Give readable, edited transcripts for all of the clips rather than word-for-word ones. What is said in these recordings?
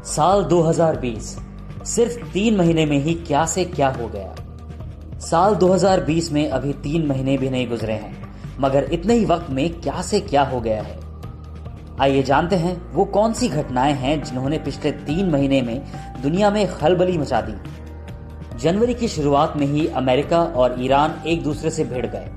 साल 2020 सिर्फ 3 महीने में ही क्या से क्या हो गया। साल 2020 में अभी 3 महीने भी नहीं गुजरे हैं, मगर इतने ही वक्त में क्या से क्या हो गया है। आइए जानते हैं वो कौन सी घटनाएं हैं जिन्होंने पिछले 3 महीने में दुनिया में खलबली मचा दी। जनवरी की शुरुआत में ही अमेरिका और ईरान एक दूसरे से भिड़ गए।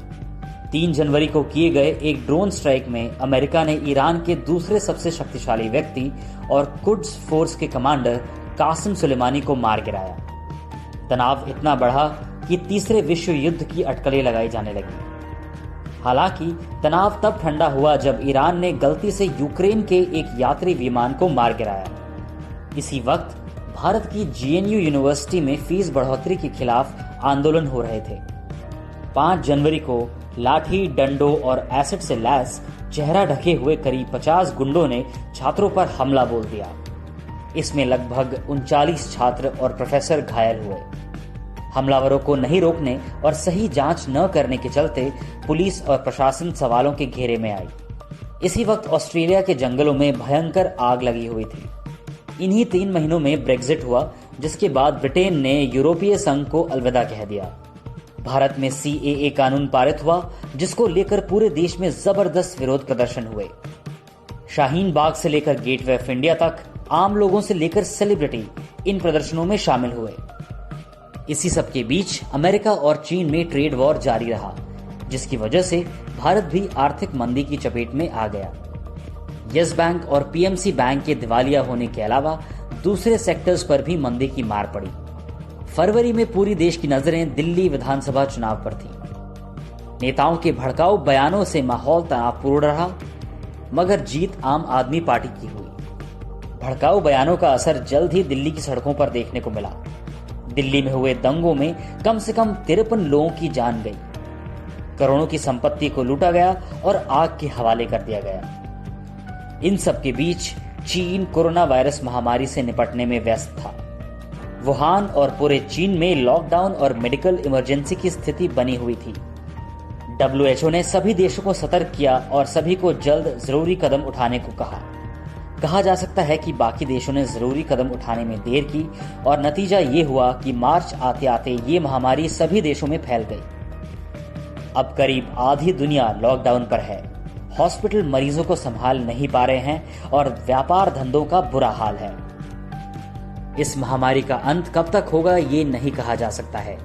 3 जनवरी को किए गए एक ड्रोन स्ट्राइक में अमेरिका ने ईरान के दूसरे सबसे शक्तिशाली व्यक्ति और कुड्स फोर्स के कमांडर कासिम सुलेमानी को मार गिराया। तनाव इतना बढ़ा कि तीसरे विश्व युद्ध की अटकलें लगाई जाने लगी। हालांकि तनाव तब ठंडा हुआ जब ईरान ने गलती से यूक्रेन के एक यात्री विमान को मार गिराया। इसी वक्त भारत की जेएनयू यूनिवर्सिटी में फीस बढ़ोतरी के खिलाफ आंदोलन हो रहे थे। 5 जनवरी को लाठी, डंडों और एसिड से लैस चेहरा ढके हुए करीब 50 गुंडों ने छात्रों पर हमला बोल दिया। इसमें लगभग 39 छात्र और प्रोफेसर घायल हुए। हमलावरों को नहीं रोकने और सही जांच न करने के चलते पुलिस और प्रशासन सवालों के घेरे में आई। इसी वक्त ऑस्ट्रेलिया के जंगलों में भयंकर आग लगी हुई थी। इन्हीं 3 महीनों में ब्रेक्जिट हुआ, जिसके बाद ब्रिटेन ने यूरोपीय संघ को अलविदा कह दिया। भारत में सीएए कानून पारित हुआ, जिसको लेकर पूरे देश में जबरदस्त विरोध प्रदर्शन हुए। शाहीन बाग से लेकर गेटवे ऑफ इंडिया तक आम लोगों से लेकर सेलिब्रिटी इन प्रदर्शनों में शामिल हुए। इसी सब के बीच अमेरिका और चीन में ट्रेड वॉर जारी रहा, जिसकी वजह से भारत भी आर्थिक मंदी की चपेट में आ गया। यस बैंक और पीएमसी बैंक के दिवालिया होने के अलावा दूसरे सेक्टर्स पर भी मंदी की मार पड़ी। फरवरी में पूरी देश की नजरें दिल्ली विधानसभा चुनाव पर थी। नेताओं के भड़काऊ बयानों से माहौल तनावपूर्ण रहा, मगर जीत आम आदमी पार्टी की हुई। भड़काऊ बयानों का असर जल्द ही दिल्ली की सड़कों पर देखने को मिला। दिल्ली में हुए दंगों में कम से कम 53 लोगों की जान गई। करोड़ों की संपत्ति को लूटा गया और आग के हवाले कर दिया गया। इन सब के बीच चीन कोरोना वायरस महामारी से निपटने में व्यस्त था। वुहान और पूरे चीन में लॉकडाउन और मेडिकल इमरजेंसी की स्थिति बनी हुई थी। WHO ने सभी देशों को सतर्क किया और सभी को जल्द जरूरी कदम उठाने को कहा जा सकता है कि बाकी देशों ने जरूरी कदम उठाने में देर की और नतीजा ये हुआ कि मार्च आते आते ये महामारी सभी देशों में फैल गई। अब करीब आधी दुनिया लॉकडाउन पर है। हॉस्पिटल मरीजों को संभाल नहीं पा रहे हैं और व्यापार धंधों का बुरा हाल है। इस महामारी का अंत कब तक होगा ये नहीं कहा जा सकता है,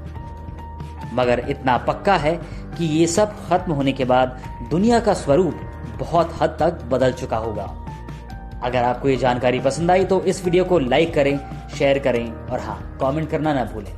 मगर इतना पक्का है कि ये सब खत्म होने के बाद दुनिया का स्वरूप बहुत हद तक बदल चुका होगा। अगर आपको ये जानकारी पसंद आई तो इस वीडियो को लाइक करें, शेयर करें और हाँ, कमेंट करना ना भूलें।